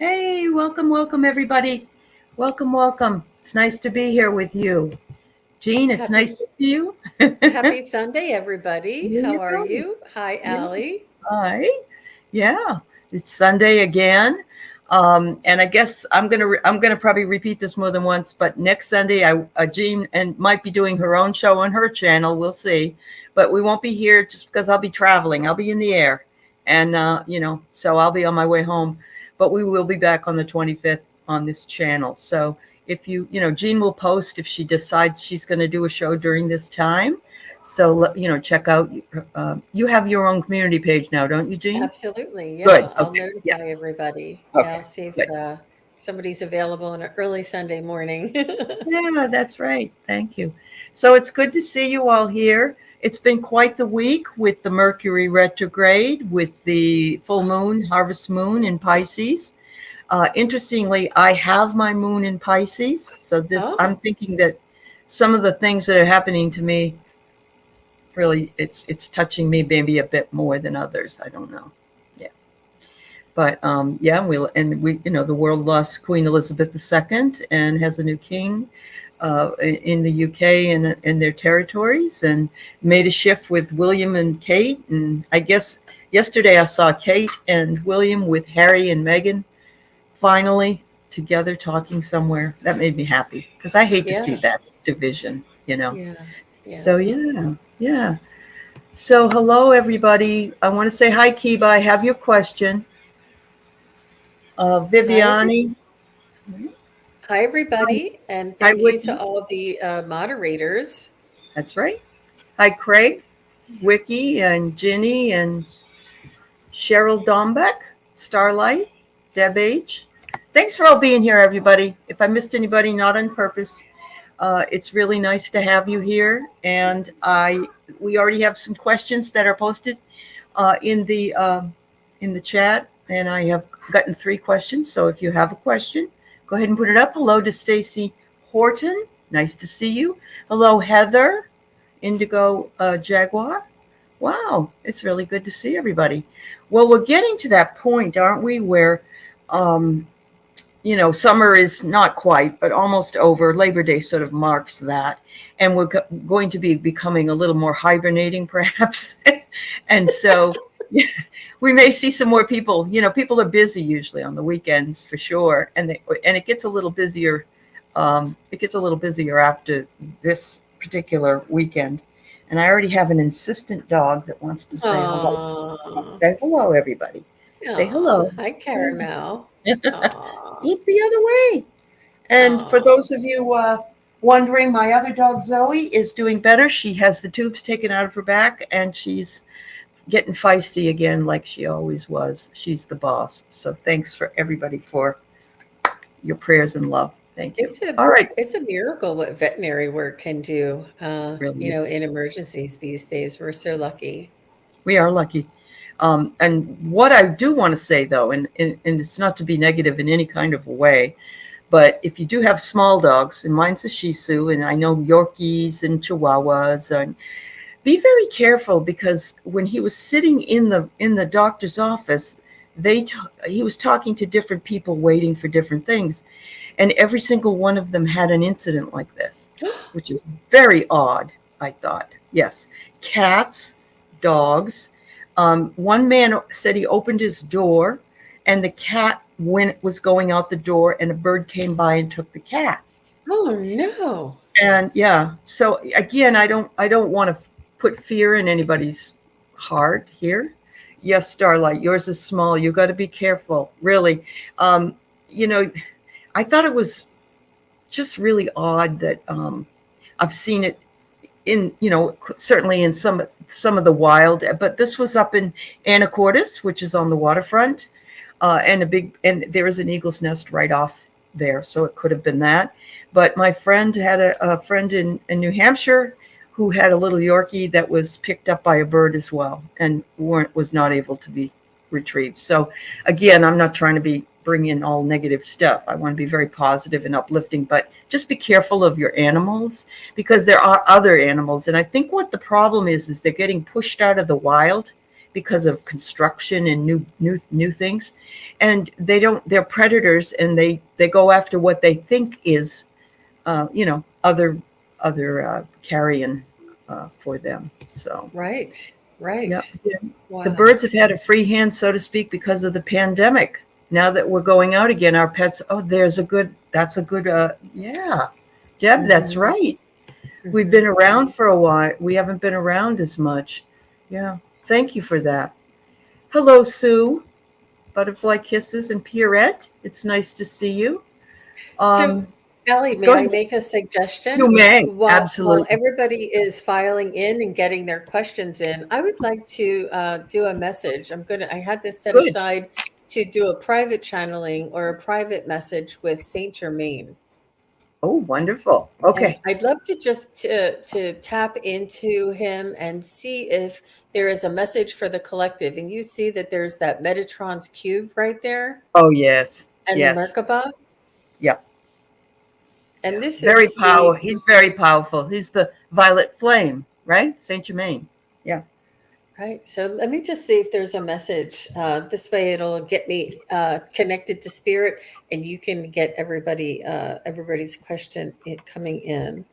Hey, welcome, everybody. Welcome. It's nice to be here with you. Jean, it's Happy nice to see you. There happy Sunday, everybody. How you are go. you? Hi, Yeah. Allie. Hi. Yeah. It's Sunday again. And I guess I'm gonna probably repeat this more than once, but next Sunday, Jean and might be doing her own show on her channel. We'll see, but we won't be here just because I'll be traveling. I'll be in the air, and so I'll be on my way home. But we will be back on the 25th on this channel. So if Jean will post if she decides she's going to do a show during this time. So check out. You have your own community page now, don't you, Jean? Absolutely. Good. Yeah, I'll Okay. Yeah. notify everybody. Yeah, Okay. I'll see if Good. somebody's available on an early Sunday morning. Yeah, that's right. Thank you. So it's good to see you all here. It's been quite the week with the Mercury retrograde, with the full moon, harvest moon in Pisces. Interestingly, I have my moon in Pisces. So I'm Oh, thinking that some of the things that are happening to me, really, it's touching me maybe a bit more than others. I don't know. Yeah. But yeah, the world lost Queen Elizabeth II and has a new king in the UK and their territories, and made a shift with William and Kate. And I guess yesterday I saw Kate and William with Harry and Meghan finally together talking somewhere. That made me happy because I hate to see yeah, that division. yeah, So yeah. yeah. So hello everybody. I want to say hi, Kiba. I have your question. Hi, Viviani. hi, Hi, everybody, and hi, thank you to Wiki. all of the moderators. That's right. Hi, Craig, Wiki, and Ginny, and Cheryl Dombeck, Starlight, Deb H. Thanks for all being here, everybody. If I missed anybody, not on purpose, it's really nice to have you here. And we already have some questions that are posted in the chat, and I have gotten 3 questions. So if you have a question, go ahead and put it up. Hello to Stacy Horton. Nice to see you. Hello, Heather, Indigo Jaguar. Wow, it's really good to see everybody. Well, we're getting to that point, aren't we, where um, summer is not quite, but almost over. Labor Day sort of marks that. And we're going to be becoming a little more hibernating, perhaps. And so we may see some more people. People are busy usually on the weekends for sure. And it gets a little busier. It gets a little busier after this particular weekend. And I already have an insistent dog that wants to say hello. Aw, Say hello, everybody. Say aw, hello. hi, Caramel. Aw, Look the other way. And for aw. those of you wondering, my other dog, Zoe, is doing better. She has the tubes taken out of her back, and she's getting feisty again like she always was. She's the boss. So thanks for everybody for your prayers and love. Thank you. It's a All right. it's a miracle what veterinary work can do, Really is. in emergencies these days. We're so lucky. We are lucky. And what I do want to say, though, and it's not to be negative in any kind of a way, but if you do have small dogs, and mine's a Shih Tzu, and I know Yorkies and Chihuahuas, and be very careful, because when he was sitting in the doctor's office, he was talking to different people waiting for different things, and every single one of them had an incident like this, which is very odd. I thought, yes, cats, dogs. One man said he opened his door, and the cat was going out the door, and a bird came by and took the cat. Oh, no. And yeah, so again, I don't want to put fear in anybody's heart here. Yes, Starlight, yours is small. You got to be careful, really. Um, you know, I thought it was just really odd that I've seen it in, certainly in some of the wild, but this was up in Anacortes, which is on the waterfront, and there is an eagle's nest right off there, so it could have been that. But my friend had a friend in New Hampshire who had a little Yorkie that was picked up by a bird as well, and was not able to be retrieved. So again, I'm not trying to bring in all negative stuff. I want to be very positive and uplifting, but just be careful of your animals, because there are other animals. And I think what the problem is they're getting pushed out of the wild because of construction and new things, and they're predators, and they go after what they think is other carrion for them. So Right. yeah, Wow. the birds have had a free hand, so to speak, because of the pandemic. Now that we're going out again, our pets, that's a good, yeah, Deb, that's Mhm. right. We've Mhm. been around for a while. We haven't been around as much. Yeah. Thank you for that. Hello, Sue. Butterfly kisses and Pierrette. It's nice to see you. So, Um, Aley, Go may I ahead. make a You suggestion? may. While Absolutely. everybody is filing in and getting their questions in, I would like to do a message. I had this set Good. aside to do a private channeling or a private message with Saint Germain. Oh, wonderful. And Okay. I'd love to just to tap into him and see if there is a message for the collective. And you see that there's that Metatron's cube right there Oh, yes. and the Yes. Merkaba. Yep. And this Very is the He's very powerful. He's the violet flame, right? Saint Germain. Yeah. right. So let me just see if there's a message. This way it'll get me connected to spirit, and you can get everybody's question coming in.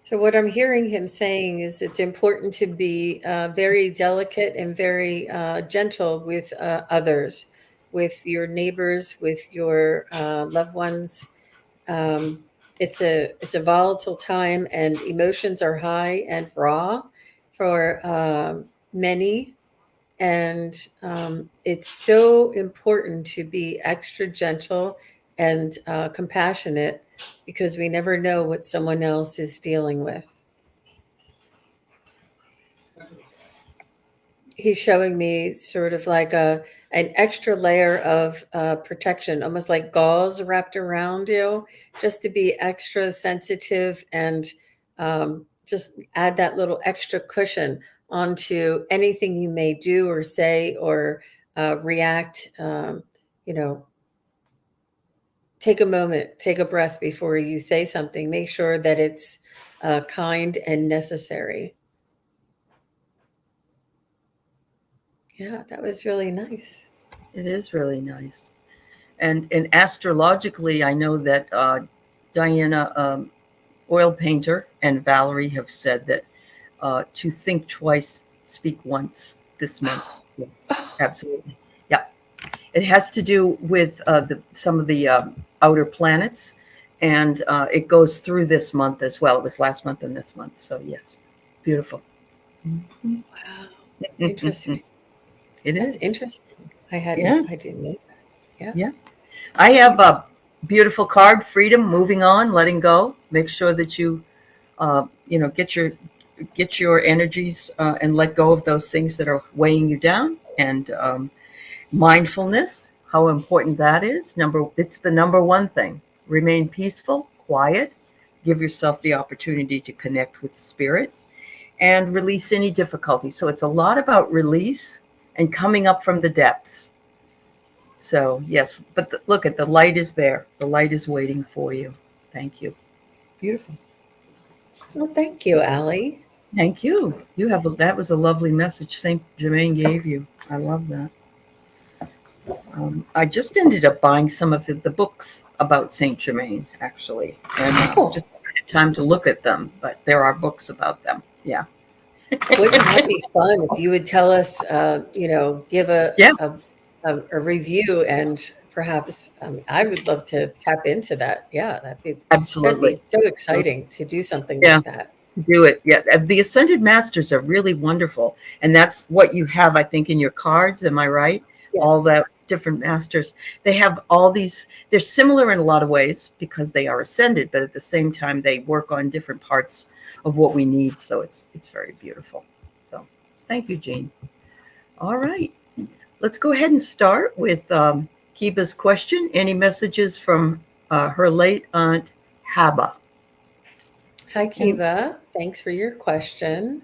So what I'm hearing him saying is it's important to be very delicate and very gentle with others, with your neighbors, with your loved ones. It's a volatile time, and emotions are high and raw for many. And it's so important to be extra gentle and compassionate, because we never know what someone else is dealing with. He's showing me sort of like an extra layer of protection, almost like gauze wrapped around you, just to be extra sensitive and just add that little extra cushion onto anything you may do or say or react. You know, take a moment, take a breath before you say something. Make sure that it's kind and necessary. Yeah, that was really nice. It is really nice. And astrologically, I know that Diana, oil painter, and Valerie have said that to think twice, speak once this month. Yes, absolutely. Yeah. It has to do with some of the outer planets, and it goes through this month as well. It was last month and this month. So, yes, beautiful. Mhm. Wow, interesting. It That's is. interesting. Yeah. I didn't know that. Yeah. Yeah. I have a beautiful card, freedom, moving on, letting go. Make sure that you, get your energies and let go of those things that are weighing you down. And mindfulness, how important that is. It's the number one thing. Remain peaceful, quiet, give yourself the opportunity to connect with spirit, and release any difficulty. So it's a lot about release and coming up from the depths. So yes, but look at the light is there. The light is waiting for you. Thank you. Beautiful. Well, thank you, Allie. Thank you. That was a lovely message Saint Germain gave you. I love that. I just ended up buying some of the books about Saint Germain, actually, and Oh, just haven't had time to look at them. But there are books about them. Yeah. wouldn't that be fun if you would tell us, give Yeah. a review, and perhaps I would love to tap into that. Yeah, that'd be Absolutely. so So, exciting to do something yeah. like that. Do it. Yeah. The Ascended Masters are really wonderful. And that's what you have, I think, in your cards. Am I right? All Yes. the different masters. They have all these, they're similar in a lot of ways because they are ascended, but at the same time, they work on different parts of what we need. So it's very beautiful. So thank you, Jean. All right. Let's go ahead and start with Kiba's question. Any messages from her late aunt, Haba? Hi, And Kiva. Thanks for your question.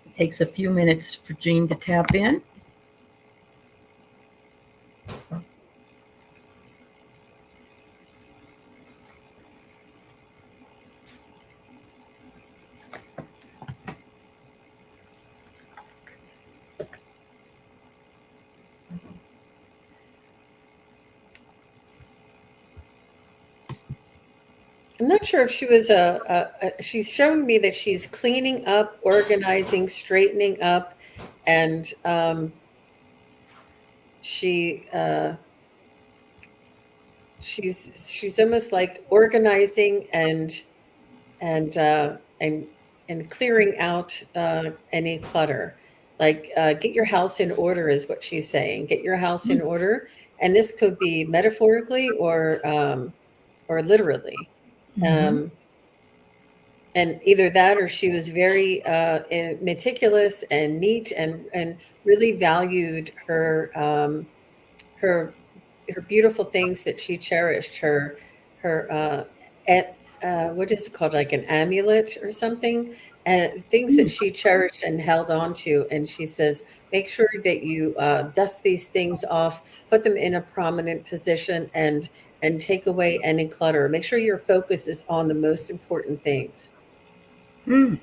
It takes a few minutes for Jean to tap in. I'm not sure if she was she's showing me that she's cleaning up, organizing, straightening up, and she she's almost like organizing and and clearing out any clutter. Like get your house in order is what she's saying. Get your house in order, and this could be metaphorically or literally. Mm-hmm. Um, and either that or she was very meticulous and neat and really valued her her beautiful things that she cherished, her what is it called, like an amulet or something, and things that she cherished and held on to. And she says, make sure that you dust these things off, put them in a prominent position, and take away any clutter. Make sure your focus is on the most important things. Mm,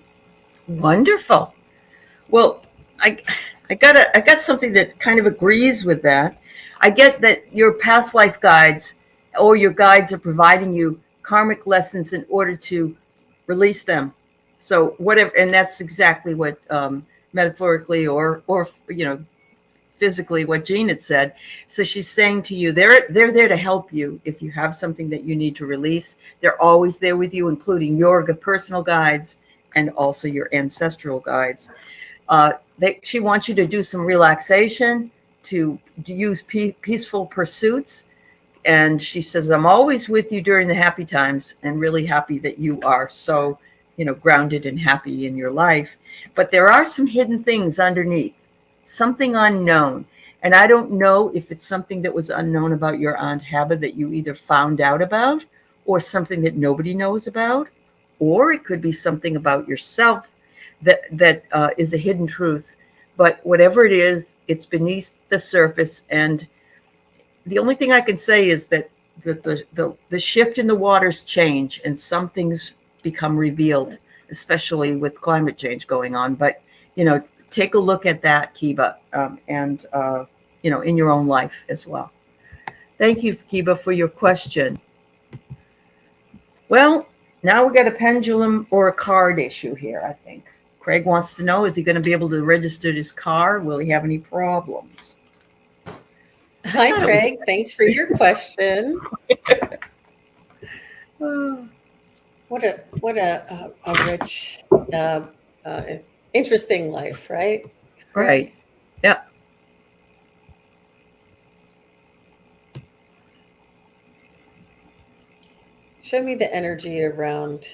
wonderful. Well, I, I got something that kind of agrees with that. I get that your past life guides or your guides are providing you karmic lessons in order to release them. So whatever, and that's exactly what metaphorically or physically what Jean had said. So she's saying to you, they're there to help you if you have something that you need to release. They're always there with you, including your personal guides and also your ancestral guides. She wants you to do some relaxation, to use peaceful pursuits. And she says, I'm always with you during the happy times, and really happy that you are so, grounded and happy in your life. But there are some hidden things underneath, something unknown. And I don't know if it's something that was unknown about your Aunt Haba that you either found out about, or something that nobody knows about, or it could be something about yourself that is a hidden truth. But whatever it is, it's beneath the surface. And the only thing I can say is that the shift in the waters change, and some things become revealed, especially with climate change going on. But take a look at that, Kiba, and in your own life as well. Thank you, Kiba, for your question. Well, now we got a pendulum or a card issue here, I think. Craig wants to know, is he going to be able to register his car? Will he have any problems? Hi, Craig. Thanks for your question. What a rich, interesting life, right? Right. Yeah. Show me the energy around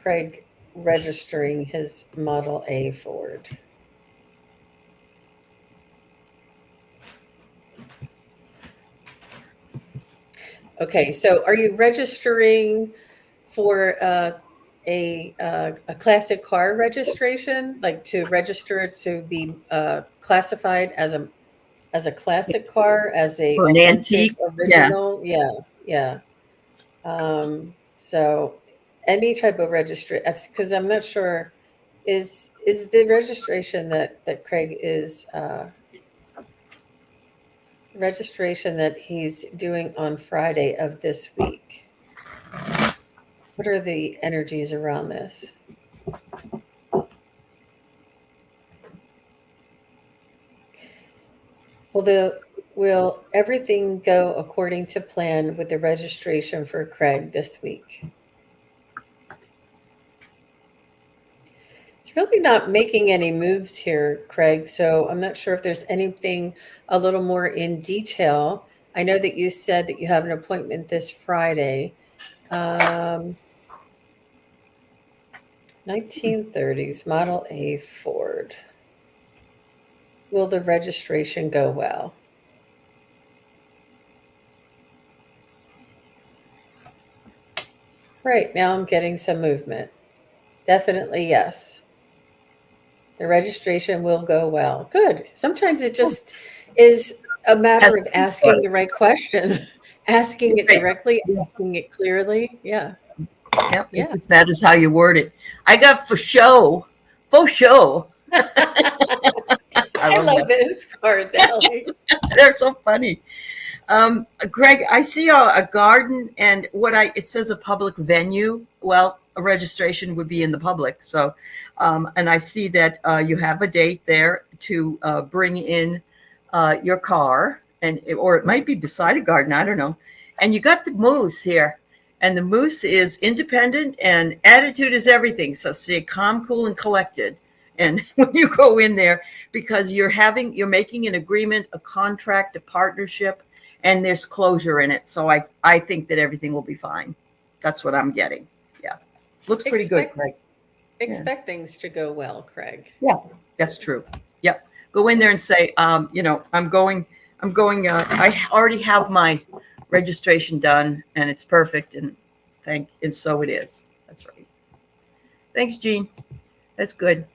Craig registering his Model A Ford. Okay, so are you registering for a classic car registration, like to register it to be classified as a classic car, as a Or an authentic antique? Yeah. original? Yeah, yeah. So any type of registry, because I'm not sure, is the registration that Craig is registration that he's doing on Friday of this week. What are the energies around this? Will everything go according to plan with the registration for Craig this week? It's really not making any moves here, Craig, so I'm not sure if there's anything a little more in detail. I know that you said that you have an appointment this Friday. 1930s Model A Ford. Will the registration go well? Right. Now I'm getting some movement. Definitely yes. The registration will go well. Good. Sometimes it Oh, just is a matter has of to for asking it. the right question, asking it Right. directly, Yeah. asking it clearly. Yeah. Yep. It Yeah. just matters how you word it. I got for show. I I love love that. those cards, Allie. They're so funny. Greg, I see a garden and it says a public venue. Well, a registration would be in the public. So, and I see that you have a date there to bring in your car, or it might be beside a garden. I don't know. And you got the moose here, and the moose is independent, and attitude is everything. So stay calm, cool, and collected. And when you go in there, because you're making an agreement, a contract, a partnership, and there's closure in it. So I think that everything will be fine. That's what I'm getting. Yeah. Looks pretty good, Expect Craig. Yeah. expect things to go well, Craig. Yeah. That's true. Yep. Go in there and Yes. say, I already have my registration done and it's perfect. And so it is. That's right. Thanks, Jean. That's good.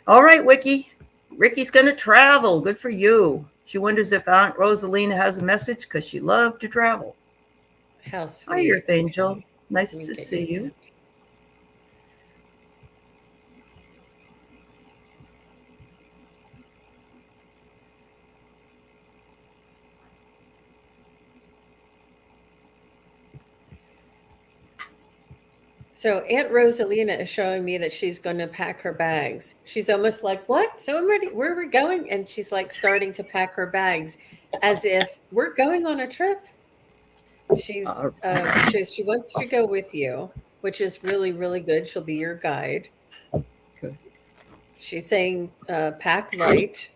All right, Wiki. Ricky's going to travel. Good for you. She wonders if Aunt Rosalina has a message because she loved to travel. How Hi, sweet. Earth Angel. Okay. Nice Let me to get your see you. So Aunt Rosalina is showing me that she's going to pack her bags. She's almost like, "What? So I'm ready. Where are we going?" And she's like starting to pack her bags, as if we're going on a trip. Uh, She wants to go with you, which is really really good. She'll be your guide. good. She's saying, "Pack light."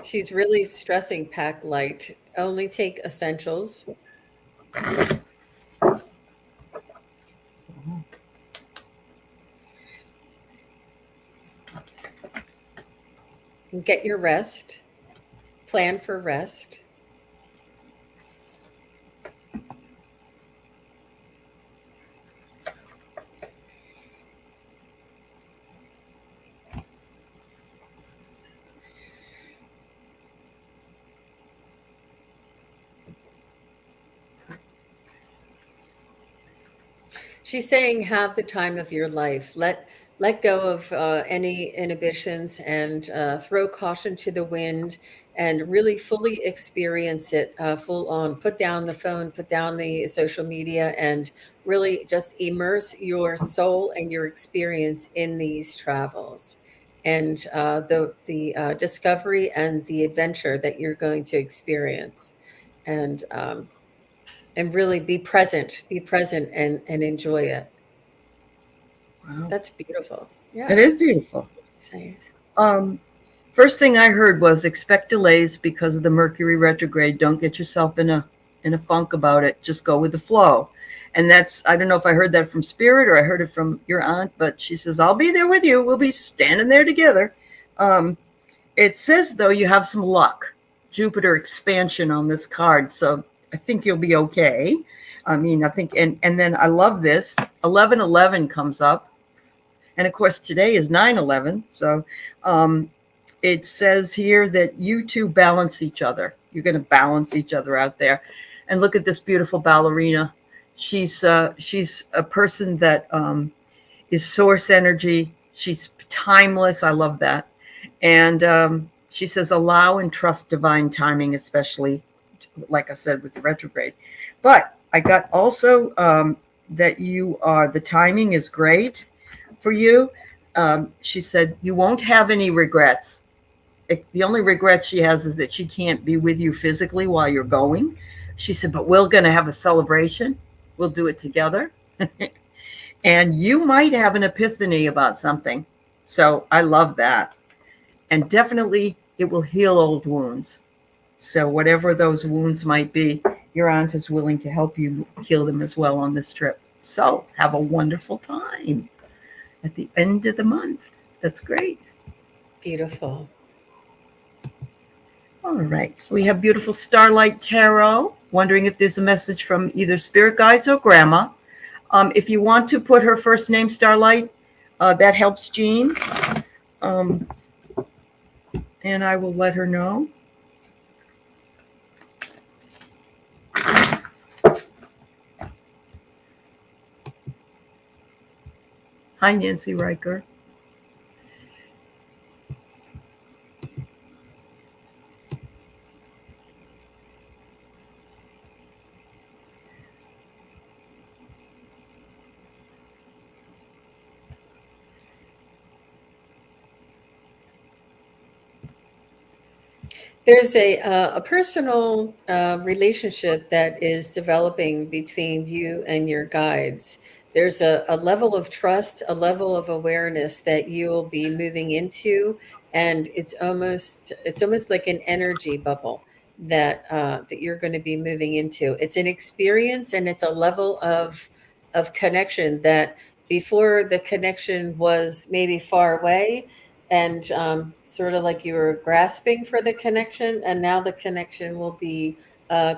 She's really stressing pack light. Only take essentials. And get your rest. Plan for rest. She's saying have the time of your life. Let go of any inhibitions and throw caution to the wind and really fully experience it full on. Put down the phone, put down the social media, and really just immerse your soul and your experience in these travels and the discovery and the adventure that you're going to experience. And really be present and enjoy it. Wow. That's beautiful. It Yeah. is beautiful. Say, Um, First thing I heard was expect delays because of the Mercury retrograde. Don't get yourself in a funk about it. Just go with the flow. And that's, I don't know if I heard that from Spirit or I heard it from your aunt, but she says, I'll be there with you. We'll be standing there together. Um, it says, though, you have some luck. Jupiter expansion on this card. So I think you'll be okay. I mean, I think, and then I love this. 1111 comes up. And of course, today is 9/11. So it says here that you two balance each other. You're going to balance each other out there. And look at this beautiful ballerina. She's a person that is source energy. She's timeless. I love that. And she says, allow and trust divine timing, especially, like I said, with the retrograde. But I got also that the timing is great for you. She said, you won't have any regrets. The only regret she has is that she can't be with you physically while you're going. She said, but we're going to have a celebration. We'll do it together. And you might have an epiphany about something. So I love that. And definitely it will heal old wounds. So whatever those wounds might be, your aunt is willing to help you heal them as well on this trip. So have a wonderful time at the end of the month. That's great. beautiful. All right. So we have beautiful Starlight Tarot, wondering if there's a message from either spirit guides or grandma. If you want to put her first name, Starlight, that helps Jean. And I will let her know. Hi, Nancy Riker. There's a personal relationship that is developing between you and your guides. There's a level of trust, a level of awareness that you'll be moving into, and it's almost like an energy bubble that you're going to be moving into. It's an experience, and it's a level of connection that before the connection was maybe far away and sort of like you were grasping for the connection, and now the connection will be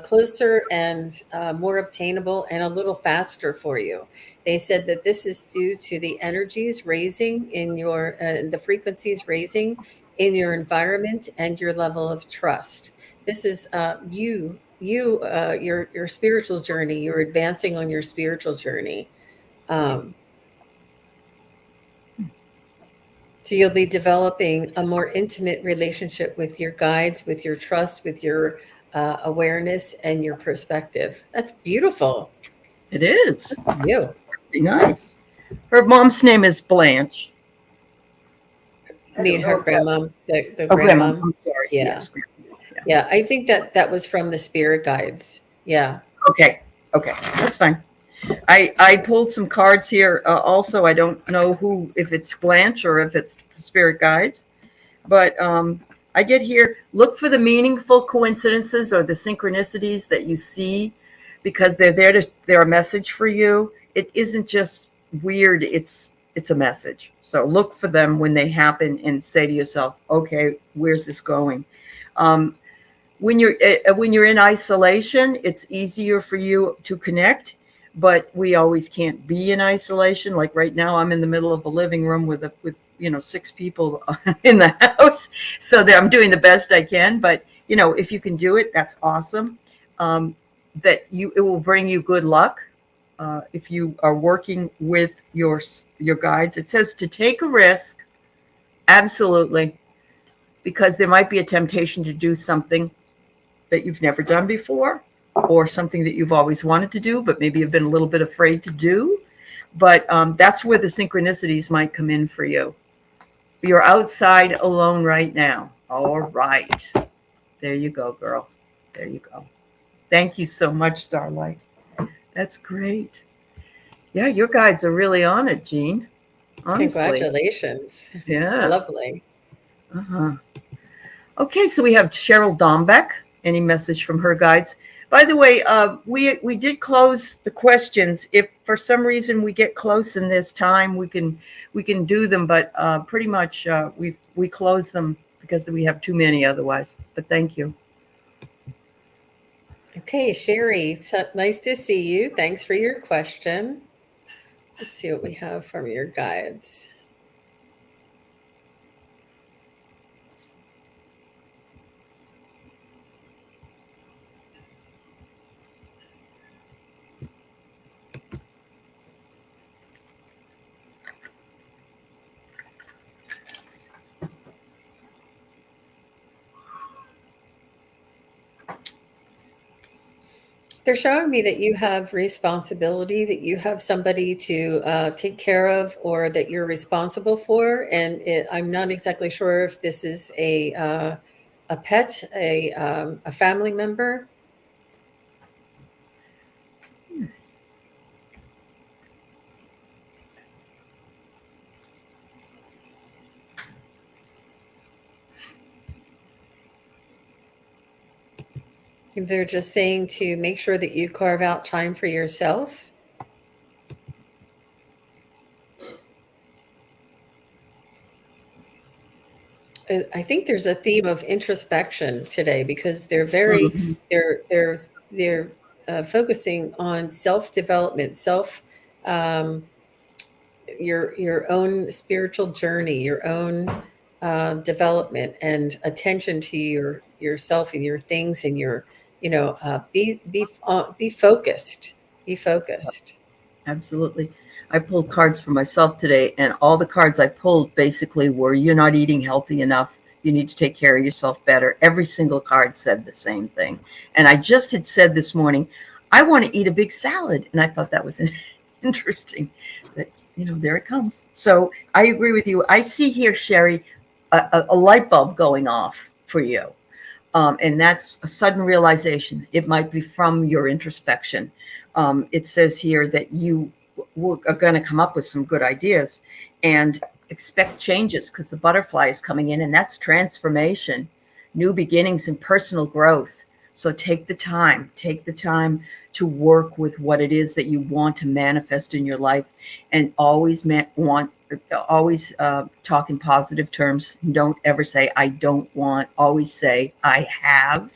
closer and more obtainable and a little faster for you. They said that this is due to the energies raising in your, the frequencies raising in your environment and your level of trust. This is your spiritual journey. You're advancing on your spiritual journey. So you'll be developing a more intimate relationship with your guides, with your trust, with your awareness and your perspective. That's beautiful. It is. You. Pretty nice. Her mom's name is Blanche. I mean, her grandma, the Oh, grandma. grandma. I'm sorry. Yeah. Yes. Yeah. I think that was from the spirit guides. Yeah. Okay. That's fine. I pulled some cards here. Also, I don't know if it's Blanche or if it's the spirit guides, but I get here. Look for the meaningful coincidences or the synchronicities that you see, because they're a message for you. It isn't just weird. It's a message. So look for them when they happen and say to yourself, okay, where's this going? When you're in isolation, it's easier for you to connect, but we always can't be in isolation. Like right now, I'm in the middle of a living room with 6 people in the house, so that I'm doing the best I can. But if you can do it, that's awesome. It will bring you good luck if you are working with your guides. It says to take a risk, absolutely, because there might be a temptation to do something that you've never done before, or something that you've always wanted to do, but maybe you've been a little bit afraid to do. But that's where the synchronicities might come in for you. You're outside alone right now. All right. There you go, girl. There you go. Thank you so much, Starlight. That's great. Yeah, your guides are really on it, Jean. Honestly. Congratulations. Yeah. Lovely. Uh-huh. Okay, so we have Cheryl Dombeck. Any message from her guides? By the way, we did close the questions. If for some reason we get close in this time, we can do them, but pretty much we close them because we have too many otherwise. But thank you. Okay, Sherry, so nice to see you. Thanks for your question. Let's see what we have from your guides. They're showing me that you have responsibility, that you have somebody to take care of, or that you're responsible for. And I'm not exactly sure if this is a pet, a family member. They're just saying to make sure that you carve out time for yourself. I think there's a theme of introspection today because they're very Mhm. they're focusing on self development, self um, your own spiritual journey, your own development, and attention to yourself and your things and your be focused, be focused. Absolutely. I pulled cards for myself today, and all the cards I pulled basically were you're not eating healthy enough. You need to take care of yourself better. Every single card said the same thing. And I just had said this morning, I want to eat a big salad. And I thought that was interesting that, there it comes. So I agree with you. I see here, Sherry, a light bulb going off for you. And that's a sudden realization. It might be from your introspection. It says here that you are going to come up with some good ideas and expect changes because the butterfly is coming in, and that's transformation, new beginnings, and personal growth. So take the time to work with what it is that you want to manifest in your life, and always talk in positive terms. Don't ever say I don't want. Always say I have,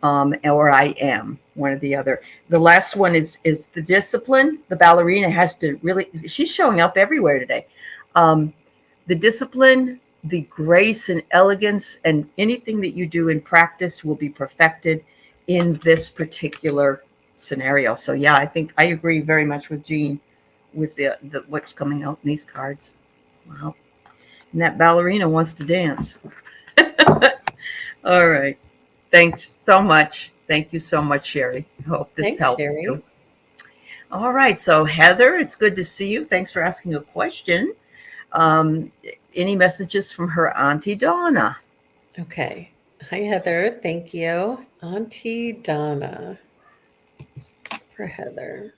or I am, one or the other. The last one is the discipline. The ballerina has to really. She's showing up everywhere today. The discipline, the grace and elegance, and anything that you do in practice will be perfected in this particular scenario. So yeah, I think I agree very much with Jean with the what's coming out in these cards. Wow. And that ballerina wants to dance. All right. Thanks so much. Thank you so much, Sherry. I hope this Thanks, helped you. Sherry. All right. So, Heather, it's good to see you. Thanks for asking a question. Um, any messages from her Auntie Donna? Okay. Hi, Heather. Thank you. Auntie Donna for Heather.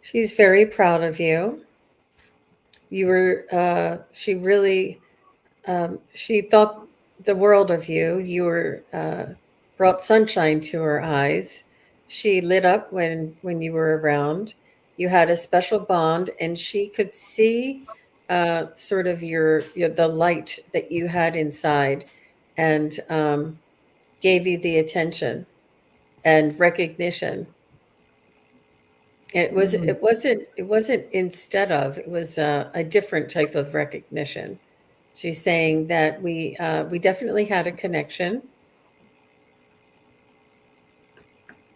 She's very proud of you. She really, she thought the world of you. You were, brought sunshine to her eyes. She lit up when you were around. You had a special bond, and she could see sort of the light that you had inside, and gave you the attention and recognition. Mm, It wasn't instead of, it was a different type of recognition. She's saying that we definitely had a connection,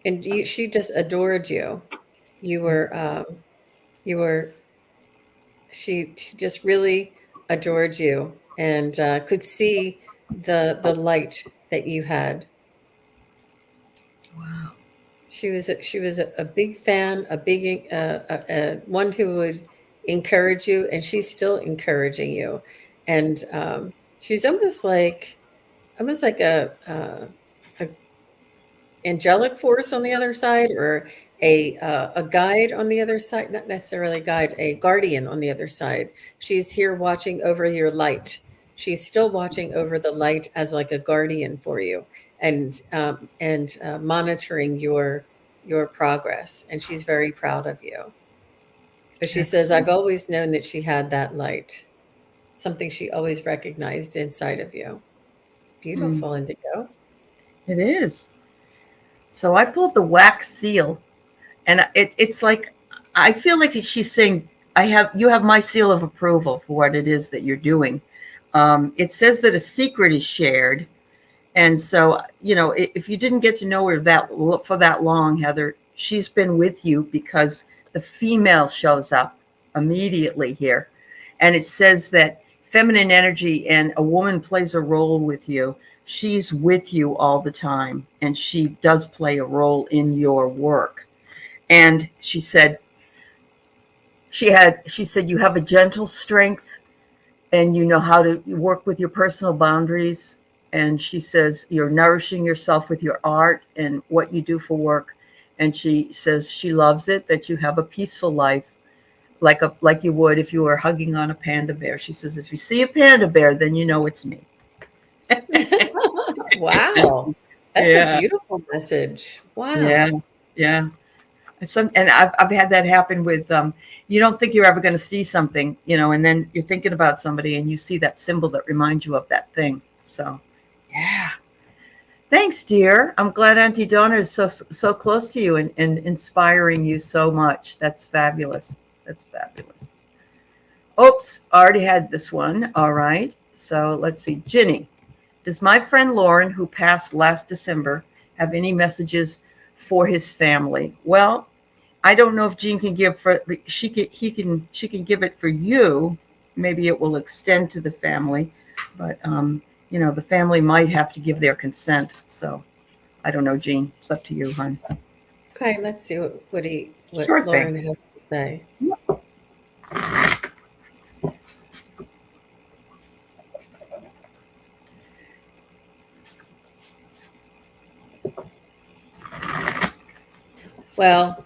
and she just adored you. You were you were she just really adored you, and could see the light that you had. wow. She was a big fan, a big one who would encourage you, and she's still encouraging you. And she's almost like a angelic force on the other side, or a guide on the other side. Not necessarily a guide, a guardian on the other side. She's here watching over your light. She's still watching over the light as like a guardian for you, and monitoring your progress. And she's very proud of you. But she says, I've Excellent. always known that she had that light, something she always recognized inside of you. It's Mm, beautiful, Indigo. it is. So I pulled the wax seal, and it's like I feel like she's saying, you have my seal of approval for what it is that you're doing." It says that a secret is shared, and so if you didn't get to know her for that long, Heather, she's been with you because the female shows up immediately here, and it says that feminine energy and a woman plays a role with you. She's with you all the time, and she does play a role in your work. And she said you have a gentle strength, and you know how to work with your personal boundaries. And she says you're nourishing yourself with your art and what you do for work. And she says she loves it that you have a peaceful life, like you would if you were hugging on a panda bear. She says if you see a panda bear, then you know it's me. Wow. That's a Yeah, beautiful message. yeah, Wow. yeah. And I've had that happen with you don't think you're ever going to see something, and then you're thinking about somebody and you see that symbol that reminds you of that thing. So, yeah. Thanks, dear. I'm glad Auntie Donna is so close to you and inspiring you so much. That's fabulous. That's fabulous. Oops, already had this one. All right. So let's see. Ginny, does my friend Lauren, who passed last December, have any messages for his family? Well, I don't know if Jean can give for she can give it for you. Maybe it will extend to the family, but the family might have to give their consent. So I don't know, Jean. It's up to you, hon. Okay, let's see what Sure thing. Lauren has to say. Well,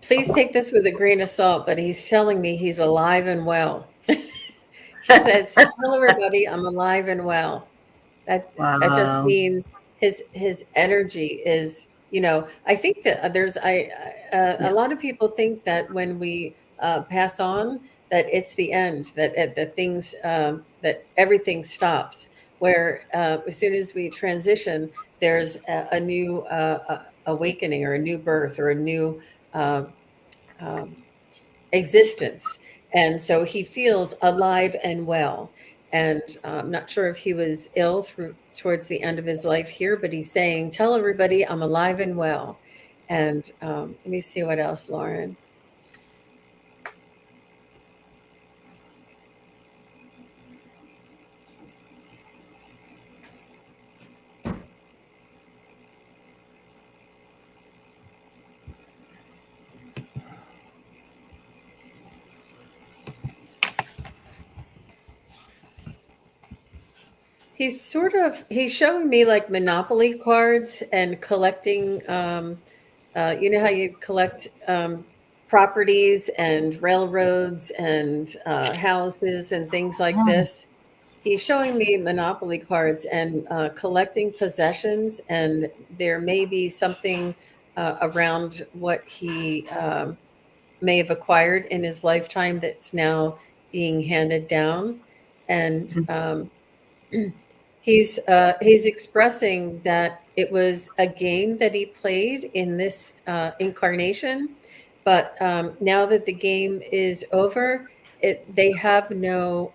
please take this with a grain of salt, but he's telling me he's alive and well. He says, "Tell everybody I'm alive and well." That just Wow. means his energy is, I think that there's a Yeah. lot of people think that when we pass on, that it's the end, that things that everything stops. Where as soon as we transition, there's a new awakening or a new birth or a new uh, um, existence. And so he feels alive and well. And I'm not sure if he was ill towards the end of his life here, but he's saying, "Tell everybody I'm alive and well." And let me see what else, Lauren. He's showing me like Monopoly cards and collecting, you know how you collect properties and railroads and houses and things like Mm, this. He's showing me Monopoly cards and collecting possessions, and there may be something around what he may have acquired in his lifetime that's now being handed down. And mm, he's expressing that it was a game that he played in this incarnation, but now that the game is over, they have no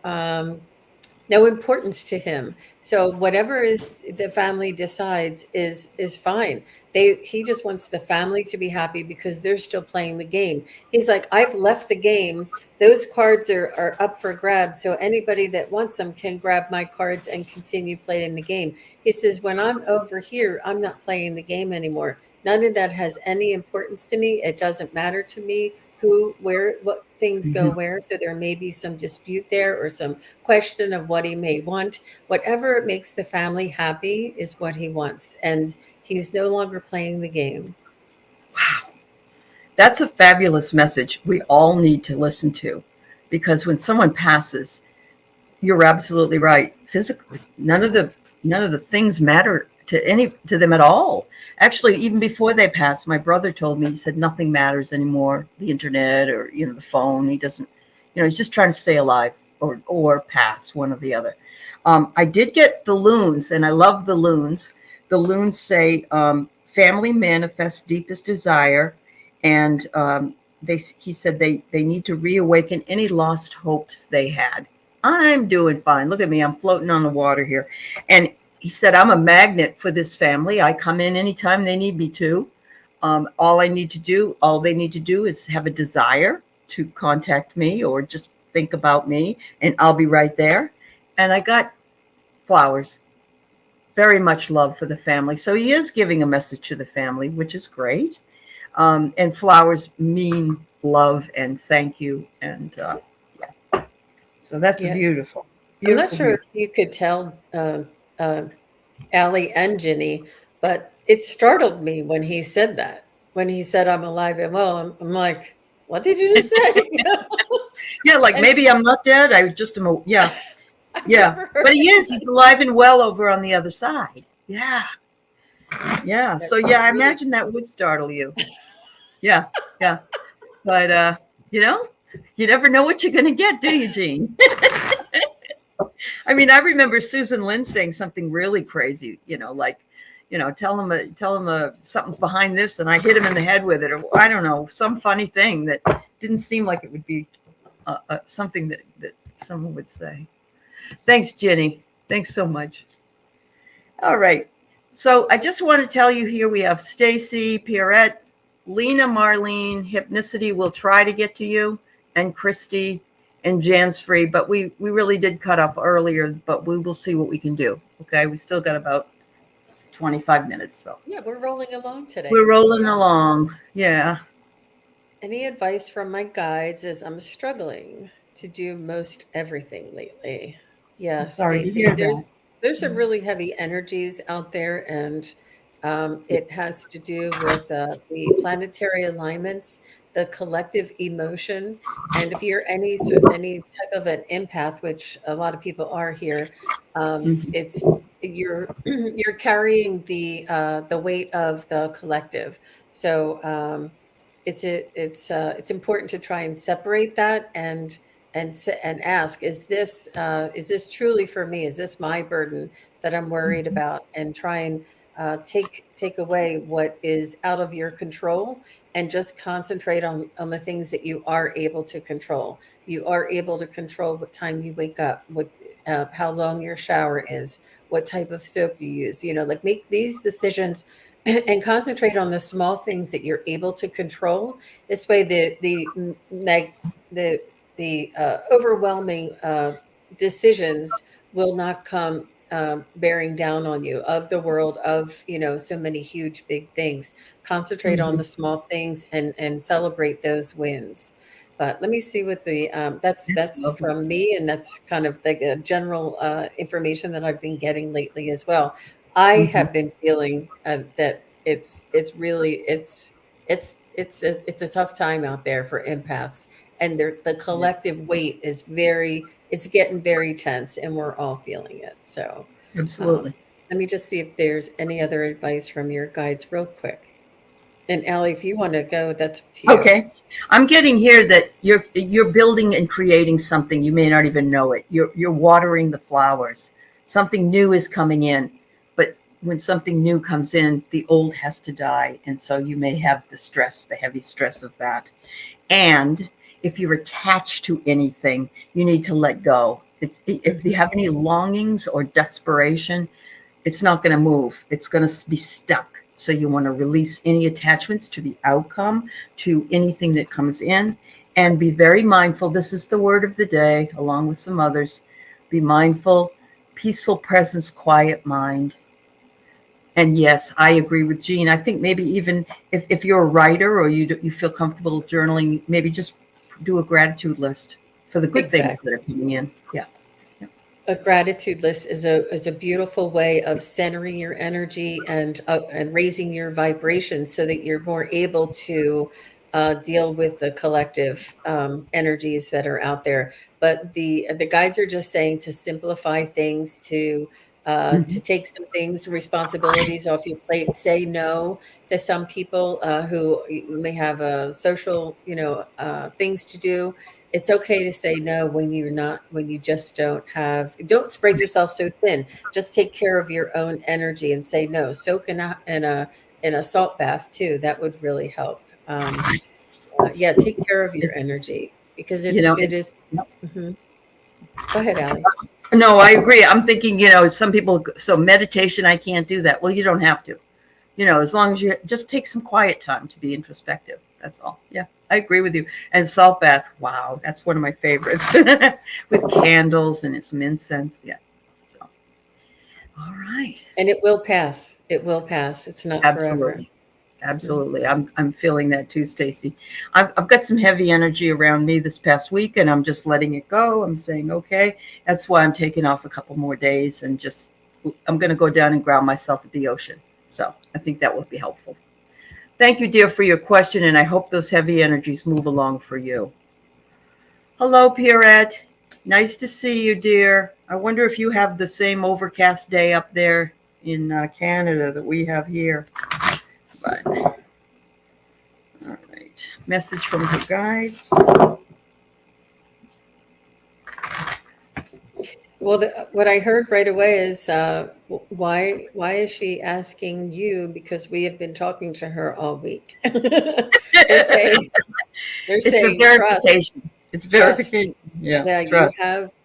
importance to him. So whatever is the family decides is fine. He just wants the family to be happy because they're still playing the game. He's like, I've left the game. Those cards are up for grabs. So anybody that wants them can grab my cards and continue playing the game. He says, when I'm over here, I'm not playing the game anymore. None of that has any importance to me. It doesn't matter to me who, where, what things go mhm. where. So there may be some dispute there or some question of what he may want. Whatever makes the family happy is what he wants. And he's no longer playing the game. Wow. That's a fabulous message we all need to listen to, because when someone passes, you're absolutely right. Physically, none of the things matter to them at all. Actually, even before they pass, my brother told me, he said nothing matters anymore. The internet or the phone. He doesn't. He's just trying to stay alive or pass, one or the other. I did get the loons, and I love the loons. The loons say, "Family manifests deepest desire," and he said they need to reawaken any lost hopes they had. I'm doing fine. Look at me. I'm floating on the water here. And he said, I'm a magnet for this family. I come in anytime they need me to. All they need to do is have a desire to contact me or just think about me, and I'll be right there. And I got flowers. Very much love for the family. So he is giving a message to the family, which is great. And flowers mean love and thank you. And so that's Yeah. beautiful. I'm not Beautiful, sure if beautiful. you could tell uh, Allie and Ginny, but it startled me when he said that. When he said, "I'm alive and well," I'm like, "What did you just say?" Yeah, like And maybe I'm not dead. Yeah, I've yeah. never heard But he is. He's anybody. alive and well over on the other side. Yeah. Yeah. So yeah, I imagine that would startle you. Yeah. Yeah. But you never know what you're gonna get, do you, Jean? I mean, I remember Susan Lynn saying something really crazy, like, tell him something's behind this, and I hit him in the head with it, or I don't know, some funny thing that didn't seem like it would be something that someone would say. Thanks, Jenny. Thanks so much. All right. So I just want to tell you here we have Stacy, Pierrette, Lena, Marlene, Hypnicity will try to get to you, and Christy and Jan's free, but we really did cut off earlier, but we will see what we can do. Okay. We still got about 25 minutes. So Yeah, we're rolling along today. we're rolling along. Yeah. Any advice from my guides is I'm struggling to do most everything lately. Yeah, Sorry to Stacy, hear that. there's some really heavy energies out there, and it has to do with the planetary alignments, the collective emotion, and if you're any type of an empath, which a lot of people are here, it's you're carrying the weight of the collective. So it's important to try and separate that and ask, is this truly for me? Is this my burden that I'm worried about? And try and take away what is out of your control and just concentrate on the things that you are able to control. You are able to control what time you wake up, how long your shower is, what type of soap you use. Like, make these decisions and concentrate on the small things that you're able to control. This way, the overwhelming decisions will not come bearing down on you, of the world, of so many huge big things. Concentrate on the small things and celebrate those wins. But let me see what that's from me, and that's kind of the general information that I've been getting lately as well. I have been feeling that it's a tough time out there for empaths, and the collective weight is it's getting very tense, and we're all feeling it. So Absolutely. let me just see if there's any other advice from your guides real quick. And Allie, if you want to go, that's up to you. Okay. I'm getting here that you're building and creating something. You may not even know it. You're watering the flowers. Something new is coming in. But when something new comes in, the old has to die. And so you may have the heavy stress of that. And if you're attached to anything, you need to let go. If you have any longings or desperation, it's not going to move. It's going to be stuck. So you want to release any attachments to the outcome, to anything that comes in, and be very mindful. This is the word of the day, along with some others. Be mindful, peaceful presence, quiet mind. And yes, I agree with Jean. I think maybe even if you're a writer or you feel comfortable journaling, maybe just do a gratitude list for the good things that are coming in. Yeah. A gratitude list is a beautiful way of centering your energy and raising your vibration so that you're more able to deal with the collective energies that are out there. But the guides are just saying to simplify things, to take some things, responsibilities off your plate, say no to some people who may have social, things to do. It's okay to say no when you just don't spread yourself so thin. Just take care of your own energy and say no. Soak in a salt bath too. That would really help. Yeah, take care of your energy, because it is. Mhm. Go ahead, Allie. No, I agree. I'm thinking, some people, so meditation, I can't do that. Well, you don't have to, as long as you just take some quiet time to be introspective. That's all. Yeah, I agree with you. And salt bath, wow, that's one of my favorites with candles and it's incense. Yeah. So, all right. And it will pass. It will pass. It's not forever. Absolutely. I'm feeling that too, Stacy. I've got some heavy energy around me this past week, and I'm just letting it go. I'm saying, okay, that's why I'm taking off a couple more days, and I'm going to go down and ground myself at the ocean. So I think that will be helpful. Thank you, dear, for your question, and I hope those heavy energies move along for you. Hello, Pierrette. Nice to see you, dear. I wonder if you have the same overcast day up there Canada that we have here. But all right, message from her guides. Well, what I heard right away is why is she asking you? Because we have been talking to her all week. They're saying It's for trust, verification. It's trust. verification. Yeah, Yeah, trust.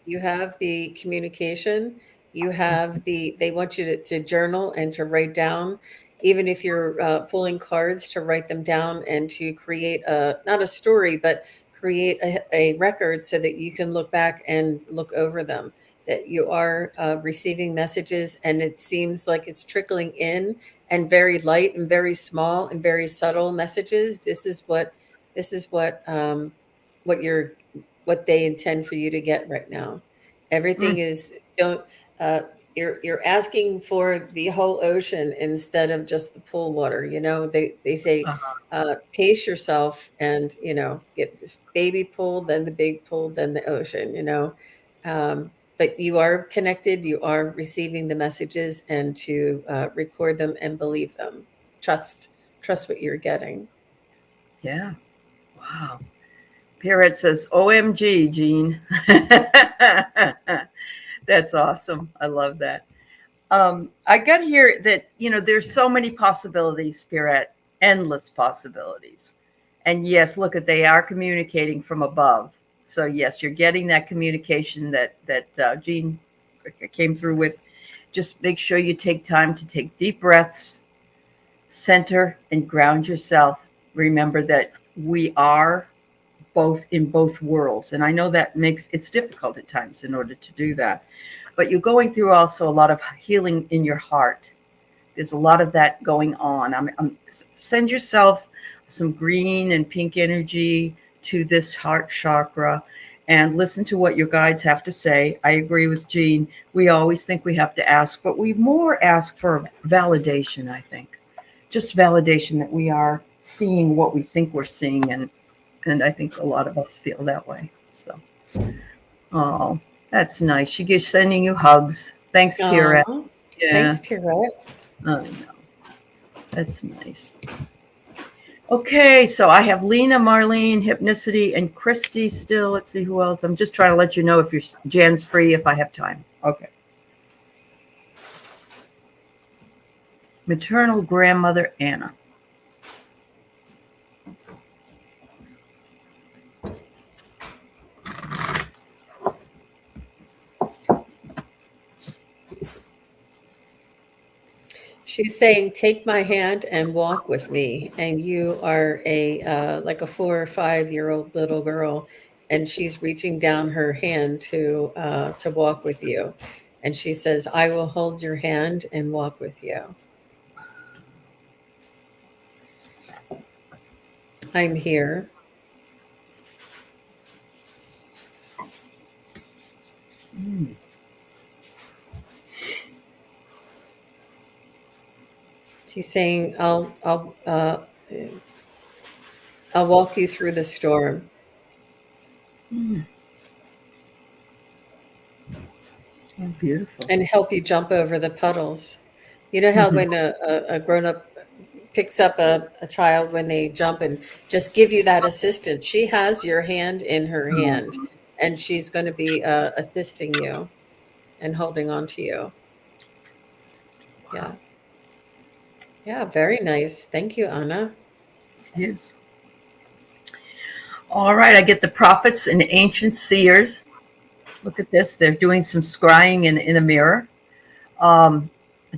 you have the communication. You have they want you to journal and to write down, even if you're pulling cards, to write them down and to create not a story, but create a record so that you can look back and look over them. That you are receiving messages, and it seems like it's trickling in, and very light and very small and very subtle messages. This is what you're what they intend for you to get right now. Everything Mm, is don't uh you're asking for the whole ocean instead of just the pool water. They say uh-huh. pace yourself, and get this baby pool, then the big pool, then the ocean. But you are connected, you are receiving the messages, and to record them and believe them. Trust what you're getting. Yeah. Wow. Pierrette says, OMG, Jean. That's awesome. I love that. I got here that, there's so many possibilities, Pierrette, endless possibilities. And yes, look at, they are communicating from above. So yes, you're getting that communication that Jean came through with. Just make sure you take time to take deep breaths, center and ground yourself. Remember that we are both in both worlds. And I know that makes it's difficult at times in order to do that. But you're going through also a lot of healing in your heart. There's a lot of that going on. Send yourself some green and pink energy to this heart chakra and listen to what your guides have to say. I agree with Jean. We always think we have to ask, but we more ask for validation, I think. Just validation that we are seeing what we think we're seeing. And I think a lot of us feel that way. So, oh, that's nice. She keeps sending you hugs. Thanks, Pierrette. Oh, Yeah, thanks, Pierrette. I know. That's nice. Okay, so I have Lena, Marlene, Hypnicity, and Christy still. Let's see who else. I'm just trying to let you know if Jan's free, if I have time. Okay. Maternal grandmother, Anna. She's saying, "Take my hand and walk with me." And you are a like a 4 or 5 year old little girl, and she's reaching down her hand to walk with you. And she says, "I will hold your hand and walk with you. I'm here." Mm. She's saying, I'll walk you through the storm." Mm. Oh, beautiful. And help you jump over the puddles. You know how Mhm. when a grown up picks up a child when they jump and just give you that assistance? She has your hand in her hand, Oh, and she's going to be assisting you and holding on to you. wow. Yeah. Yeah. Very nice. Thank you, Anna. It is. All right, I get the prophets and ancient seers. Look at this. They're doing some scrying in a mirror. Um,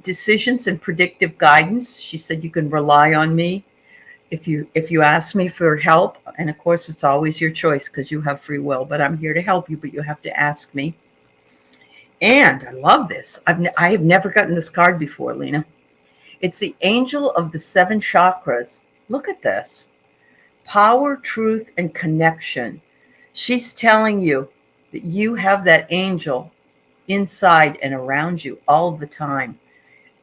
Decisions and predictive guidance. She said you can rely on me if you ask me for help. And of course, it's always your choice because you have free will. But I'm here to help you. But you have to ask me. And I love this. I have never gotten this card before, Lena. It's the angel of the 7 chakras. Look at this. Power, truth, and connection. She's telling you that you have that angel inside and around you all the time.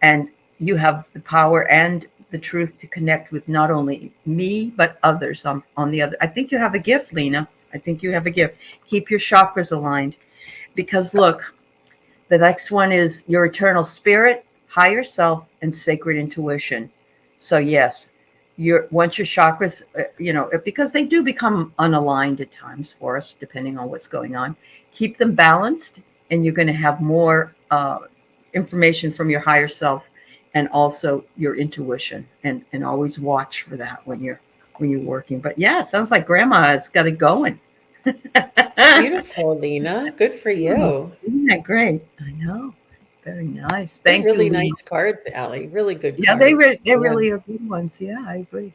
And you have the power and the truth to connect with not only me, but others on the other. I think you have a gift, Lena. I think you have a gift. Keep your chakras aligned. Because look, the next one is your eternal spirit, higher self, and sacred intuition. So yes, once your chakras, because they do become unaligned at times for us, depending on what's going on. Keep them balanced, and you're going to have more information from your higher self, and also your intuition, and always watch for that when you're working. But yeah, it sounds like Grandma has got it going. Beautiful, Lena. Good for you. Isn't that great? I know. Very nice. They're Thank you, really Lee. nice cards, Allie. Really good Yeah, cards. they really are good ones. Yeah, I agree.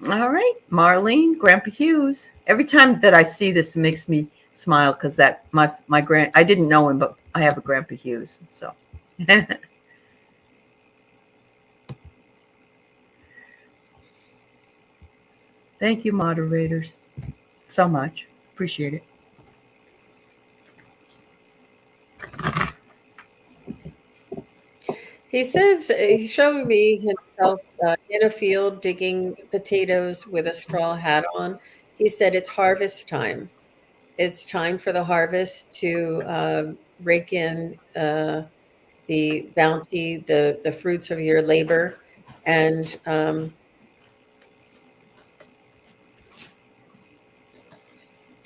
All right, Marlene, Grandpa Hughes. Every time that I see this, it makes me smile because that my grand I didn't know him, but I have a Grandpa Hughes. So thank you, moderators, so much. Appreciate it. He says he's showing me himself in a field digging potatoes with a straw hat on. He said it's harvest time. It's time for the harvest to rake in the bounty, the fruits of your labor, and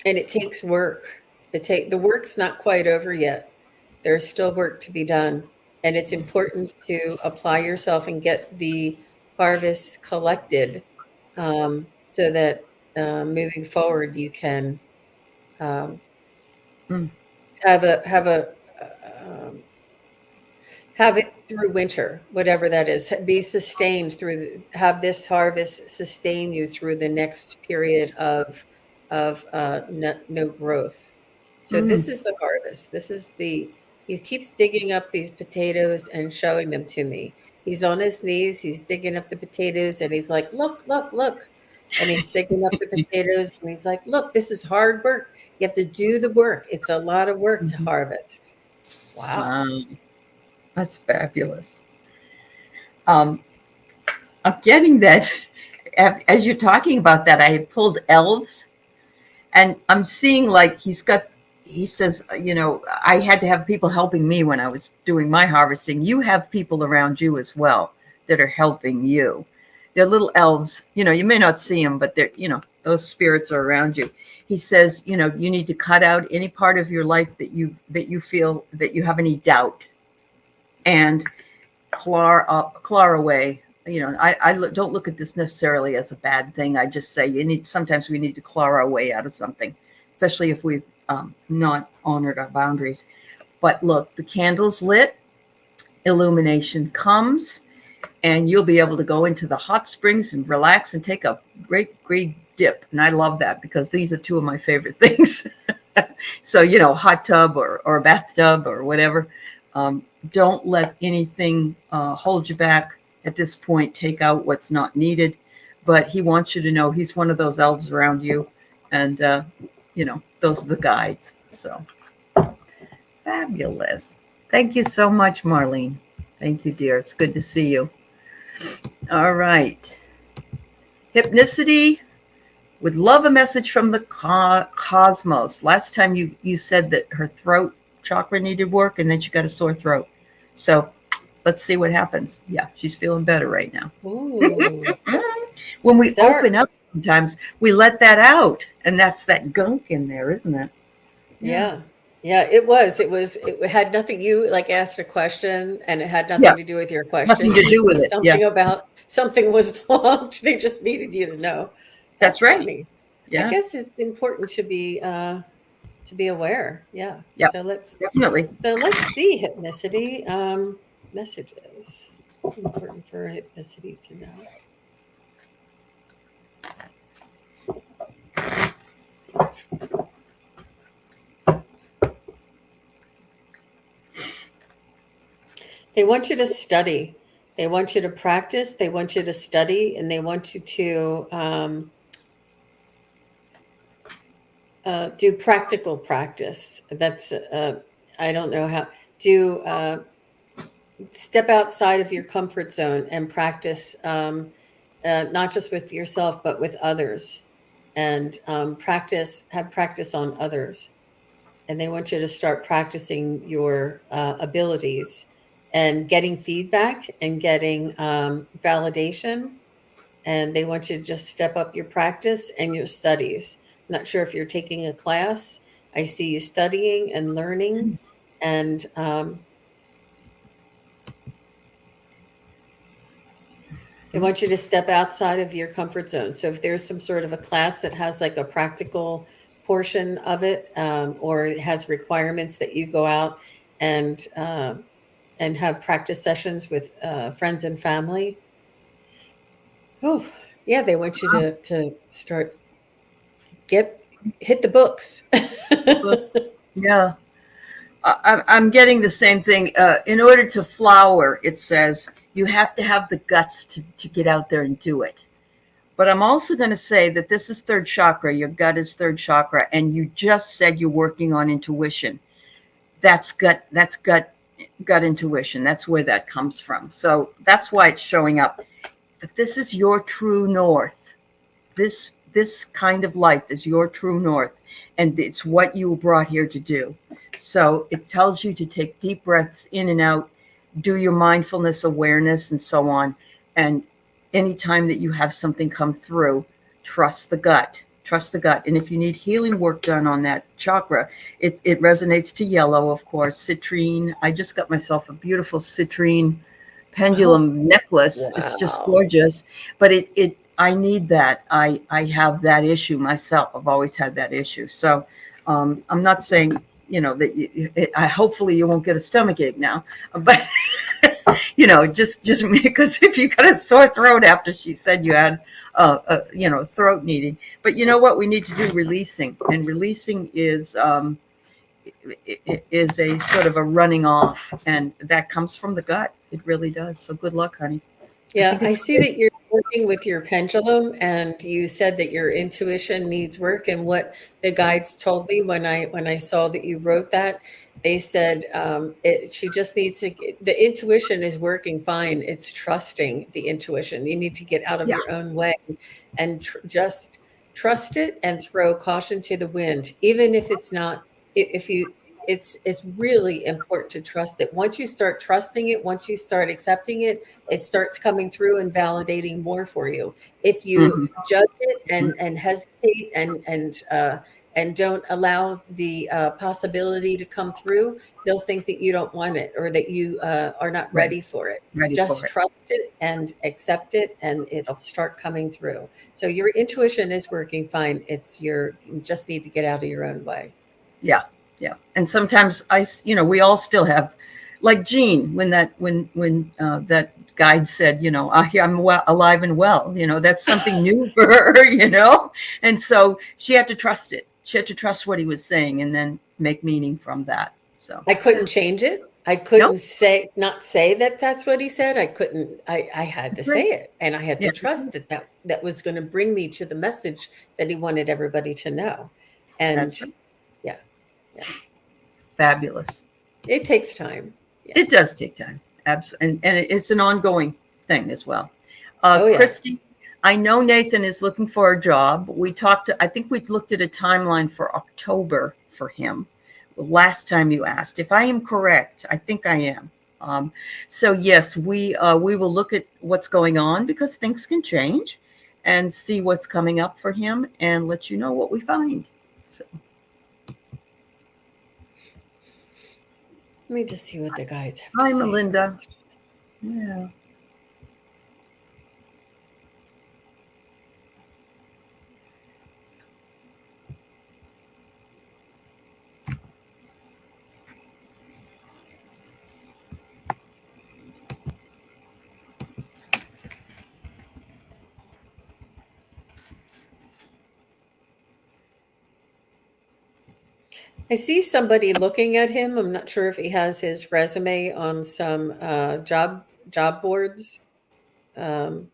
it takes work. The work's not quite over yet. There's still work to be done, and it's important to apply yourself and get the harvest collected, so that moving forward you can um, Mm. um, have it through winter, whatever that is. Be sustained have this harvest sustain you through the next period of no growth. So Mm. this is the harvest. He keeps digging up these potatoes and showing them to me. He's on his knees, he's digging up the potatoes, and he's like, look, look, look. And he's digging up the potatoes, and he's like, look, this is hard work. You have to do the work. It's a lot of work to Mhm. harvest. Wow. Wow, that's fabulous. Um, I'm getting that. As you're talking about that, I had pulled elves, and I'm seeing like he says, I had to have people helping me when I was doing my harvesting. You have people around you as well that are helping you. They're little elves, you may not see them, but those spirits are around you. He says, you need to cut out any part of your life that you feel that you have any doubt, and claw away. I don't look at this necessarily as a bad thing. I just say sometimes we need to claw our way out of something, especially if we've not honored our boundaries. But look, the candle's lit, illumination comes, and you'll be able to go into the hot springs and relax and take a great dip. And I love that because these are two of my favorite things. So, hot tub or a bathtub or whatever. Don't let anything hold you back at this point. Take out what's not needed. But he wants you to know he's one of those elves around you. And, those are the guides. So fabulous. Thank you so much, Marlene. Thank you, dear. It's good to see you. All right. Hypnicity would love a message from the cosmos. Last time you said that her throat chakra needed work and then she got a sore throat. So let's see what happens. Yeah, she's feeling better right now. Ooh. When we open up, sometimes we let that out, and that's that gunk in there, isn't it? Yeah. Yeah, it had nothing. You like asked a question and it had nothing to do with your question. Nothing to do with it. Something about something was blocked. They just needed you to know. That's right. Funny. Yeah. I guess it's important to be aware. Yeah. Yeah. So let's see hypnicity messages. It's important for hypnicity to know. They want you to study. They want you to practice. They want you to study, and they want you to do practical practice. That's I don't know how do step outside of your comfort zone and practice, not just with yourself but with others, and have practice on others. And they want you to start practicing your abilities and getting feedback and getting validation. And they want you to just step up your practice and your studies. I'm not sure if you're taking a class. I see you studying and learning, and they want you to step outside of your comfort zone. So if there's some sort of a class that has like a practical portion of it, or it has requirements that you go out and have practice sessions with friends and family. Oh, yeah, they want you to start hit the books. Books. Yeah. I'm getting the same thing. In order to flower, it says you have to have the guts to get out there and do it. But I'm also going to say that this is third chakra. Your gut is third chakra. And you just said you're working on intuition. That's gut intuition. That's where that comes from. So that's why it's showing up. But this is your true north. This kind of life is your true north, and it's what you were brought here to do. So it tells you to take deep breaths in and out, do your mindfulness awareness and so on. And anytime that you have something come through, trust the gut. Trust the gut. And if you need healing work done on that chakra, it resonates to yellow, of course. Citrine. I just got myself a beautiful citrine pendulum necklace. Wow. It's just gorgeous. But I need that. I have that issue myself. I've always had that issue. So I'm not saying, that hopefully you won't get a stomach ache now, but just because if you got a sore throat after she said you had, throat needing, but you know what we need to do? Releasing, and releasing is a sort of a running off, and that comes from the gut. It really does. So good luck, honey. Yeah, I see that you're working with your pendulum, and you said that your intuition needs work. And what the guides told me when I saw that you wrote that, they said she just needs to. The intuition is working fine. It's trusting the intuition. You need to get out of Yeah. your own way and just trust it and throw caution to the wind, even if it's not. If you it's really important to trust it. Once you start trusting it, once you start accepting it, it starts coming through and validating more for you. If you judge it and hesitate and don't allow the possibility to come through, they'll think that you don't want it or that you are not ready for it. Just trust it and accept it, and it'll start coming through. So your intuition is working fine. You just need to get out of your own way. Yeah. Yeah. And sometimes we all still have, like Jean, when that guide said, I'm alive and well, that's something new for her, and so she had to trust it. She had to trust what he was saying and then make meaning from that. So I couldn't change it. I couldn't not say that that's what he said. I had to say it, and I had to trust that was going to bring me to the message that he wanted everybody to know. And yeah. Fabulous. It takes time. Yeah. It does take time. Absolutely. And it's an ongoing thing as well. Christy, I know Nathan is looking for a job. I think we looked at a timeline for October for him last time you asked. If I am correct, I think I am. So yes, we will look at what's going on, because things can change, and see what's coming up for him and let you know what we find. So. Let me just see what the guides have to say. Hi, say. Melinda. Yeah. I see somebody looking at him. I'm not sure if he has his resume on some job boards. But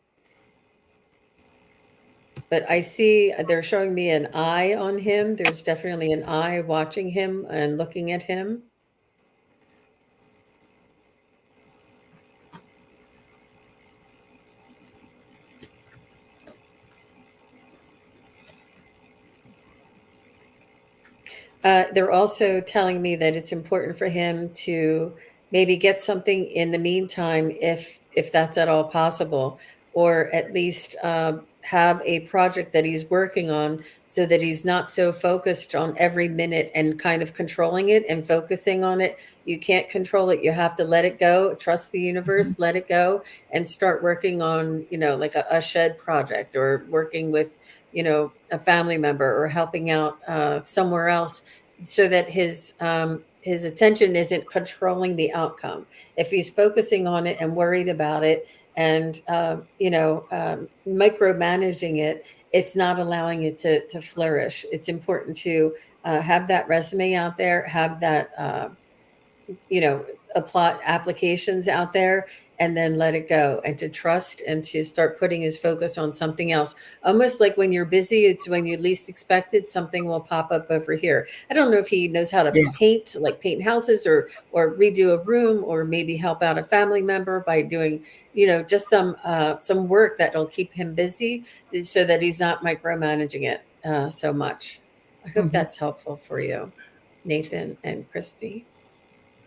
I see they're showing me an eye on him. There's definitely an eye watching him and looking at him. They're also telling me that it's important for him to maybe get something in the meantime, if that's at all possible, or at least have a project that he's working on, so that he's not so focused on every minute and kind of controlling it and focusing on it. You can't control it. You have to let it go, trust the Mhm. universe, let it go, and start working on, like a shed project, or working with, a family member, or helping out somewhere else, so that his attention isn't controlling the outcome. If he's focusing on it and worried about it, and micromanaging it, it's not allowing it to flourish. It's important to have that resume out there, have that you know apply applications out there, and then let it go, and to trust, and to start putting his focus on something else. Almost like when you're busy, it's when you least expect it, something will pop up over here. I don't know if he knows how to Yeah. paint, like paint houses, or redo a room, or maybe help out a family member by doing, just some work that'll keep him busy, so that he's not micromanaging it so much. I hope Mhm. that's helpful for you, Nathan and Christy.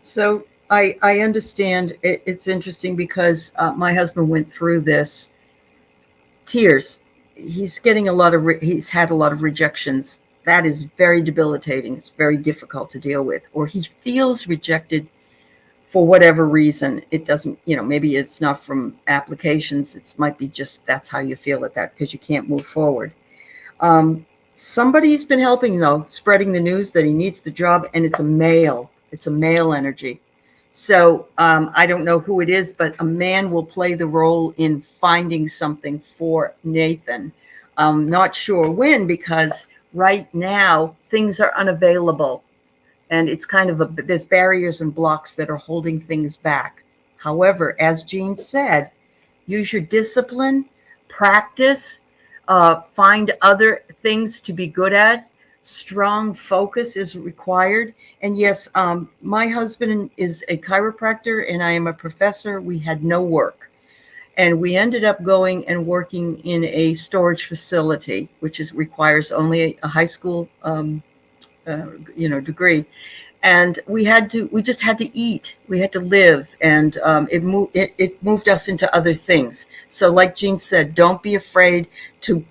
So I understand. It's interesting because my husband went through this tears. He's getting a lot of he's had a lot of rejections. That is very debilitating. It's very difficult to deal with. Or he feels rejected for whatever reason. It doesn't, maybe it's not from applications. It might be just that's how you feel at that because you can't move forward. Um, Somebody's been helping though, spreading the news that he needs the job, and it's a male. It's a male energy. So I don't know who it is, but a man will play the role in finding something for Nathan. I'm not sure when, because right now things are unavailable, and it's kind of there's barriers and blocks that are holding things back. However, as Jean said, use your discipline, practice, find other things to be good at. Strong focus is required. And yes, my husband is a chiropractor and I am a professor. We had no work. And we ended up going and working in a storage facility, which requires only a high school degree. And we just had to eat, we had to live, and it moved us into other things. So like Jean said, don't be afraid to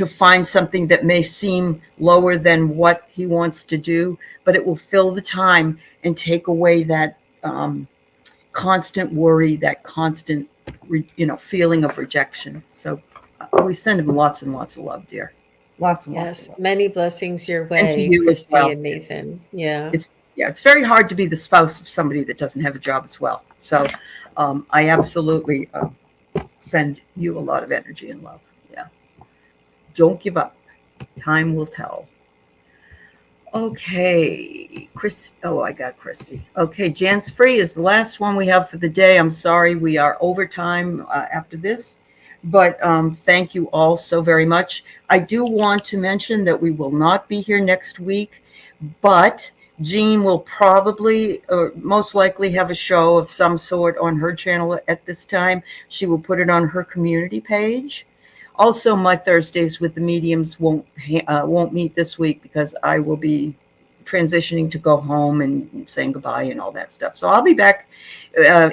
find something that may seem lower than what he wants to do, but it will fill the time and take away that constant worry, that constant feeling of rejection. So we send him lots and lots of love, dear. Lots and lots of Yes, love. many blessings your And to way, you as Christy well. and Nathan. Yeah. It's Yeah, it's very hard to be the spouse of somebody that doesn't have a job as well. So I absolutely send you a lot of energy and love. Yeah, don't give up. Time will tell. Okay, Chris. Oh, I got Christy. Okay, Jan's Free is the last one we have for the day. I'm sorry we are overtime after this, but thank you all so very much. I do want to mention that we will not be here next week, but Jean will probably or most likely have a show of some sort on her channel at this time. She will put it on her community page. Also, my Thursdays with the mediums won't meet this week because I will be transitioning to go home and saying goodbye and all that stuff. So I'll be back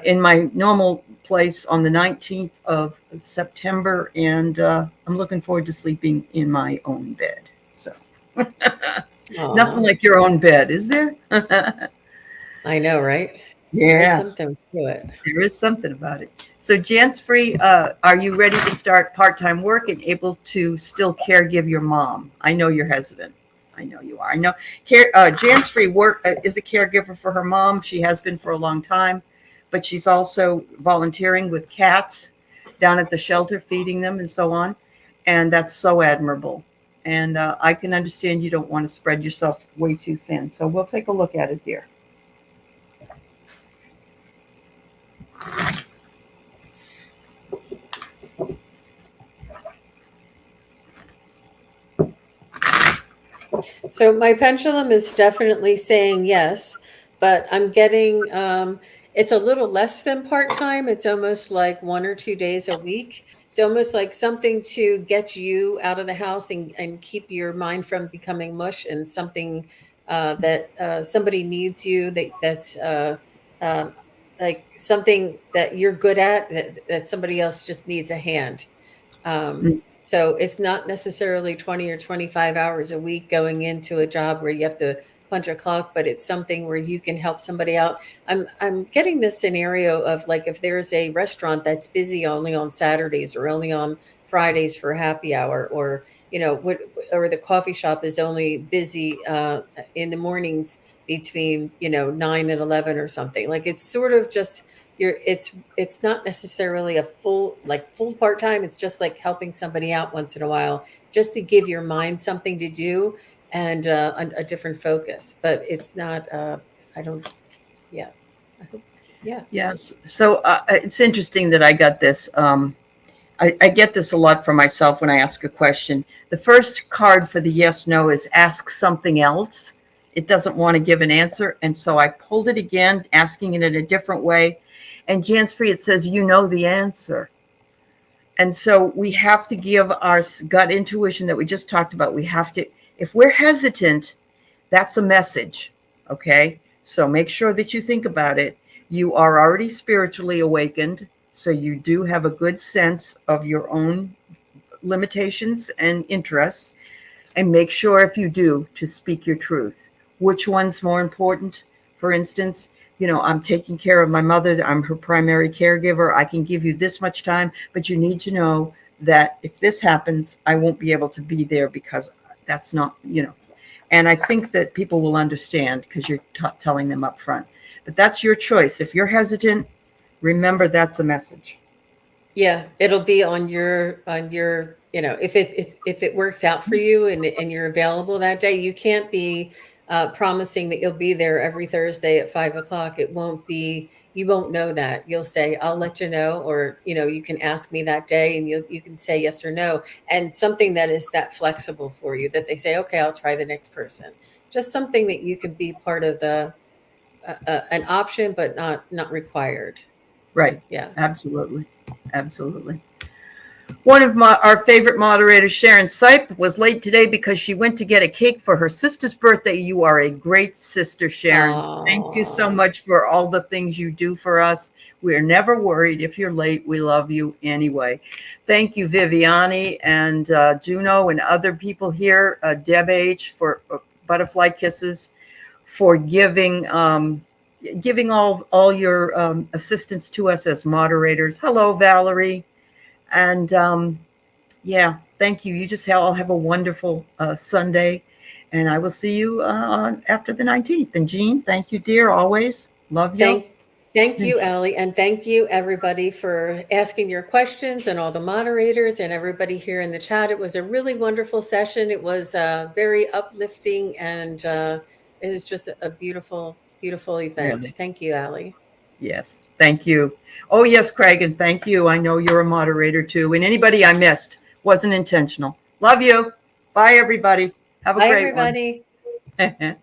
in my normal place on the 19th of September, and I'm looking forward to sleeping in my own bed. So nothing Aw, like your own bed, is there? I know, right? There is Yeah, something to it. there is something about it. So, Jan's Free, are you ready to start part-time work and able to still caregive your mom? I know you're hesitant. I know you are. I know Jan's Free work is a caregiver for her mom. She has been for a long time, but she's also volunteering with cats down at the shelter, feeding them and so on. And that's so admirable. And I can understand you don't want to spread yourself way too thin. So we'll take a look at it, dear. So my pendulum is definitely saying yes, but I'm getting it's a little less than part-time. It's almost like 1 or 2 days a week. It's almost like something to get you out of the house, and keep your mind from becoming mush, and something that somebody needs you, that's like something that you're good at that somebody else just needs a hand. Mm. So it's not necessarily 20 or 25 hours a week going into a job where you have to punch a clock, but it's something where you can help somebody out. I'm getting this scenario of like if there's a restaurant that's busy only on Saturdays or only on Fridays for happy hour, or or the coffee shop is only busy in the mornings between 9 and 11 or something. Like it's sort of just it's not necessarily a full part-time. It's just like helping somebody out once in a while, just to give your mind something to do and a different focus. But it's not I don't yeah I hope yeah. Yes. So it's interesting that I got this. I get this a lot for myself when I ask a question. The first card for the yes, no is ask something else. It doesn't want to give an answer. And so I pulled it again, asking it in a different way. And Jan's Free, it says, you know the answer. And so we have to give our gut intuition that we just talked about. We have to, if we're hesitant, that's a message. Okay. So make sure that you think about it. You are already spiritually awakened. So you do have a good sense of your own limitations and interests. And make sure, if you do, to speak your truth. Which one's more important? For instance, I'm taking care of my mother. I'm her primary caregiver. I can give you this much time, but you need to know that if this happens, I won't be able to be there because that's not, And I think that people will understand because you're telling them up front. But that's your choice. If you're hesitant, remember that's a message. Yeah, it'll be on your if it works out for you and you're available that day. You can't be promising that you'll be there every Thursday at 5 o'clock. It won't be. You won't know that. You'll say, "I'll let you know," or you can ask me that day, and you can say yes or no. And something that is that flexible for you, that they say, "Okay, I'll try the next person." Just something that you can be part of the an option, but not required. Right. Yeah. Absolutely. Absolutely. One of our favorite moderators, Sharon Sipe, was late today because she went to get a cake for her sister's birthday. You are a great sister, Sharon. Thank you so Aww. much for all the things you do for us. We're never worried if you're late. We love you anyway. Thank you, Viviani and Juno and other people here, Deb H. for Butterfly Kisses, for giving all your assistance to us as moderators. Hello, Valerie. And thank you. You just all have a wonderful Sunday. And I will see you after the 19th. And Jean, thank you, dear, always. Love you. Thank you, Aley. And thank you, everybody, for asking your questions, and all the moderators and everybody here in the chat. It was a really wonderful session. It was very uplifting, and it was just a beautiful, beautiful event. Really? Thank you, Aley. Yes. Thank you. Oh, yes, Craig. And thank you. I know you're a moderator, too. And anybody I missed, wasn't intentional. Love you. Bye, everybody. Have a Bye, great everybody. one.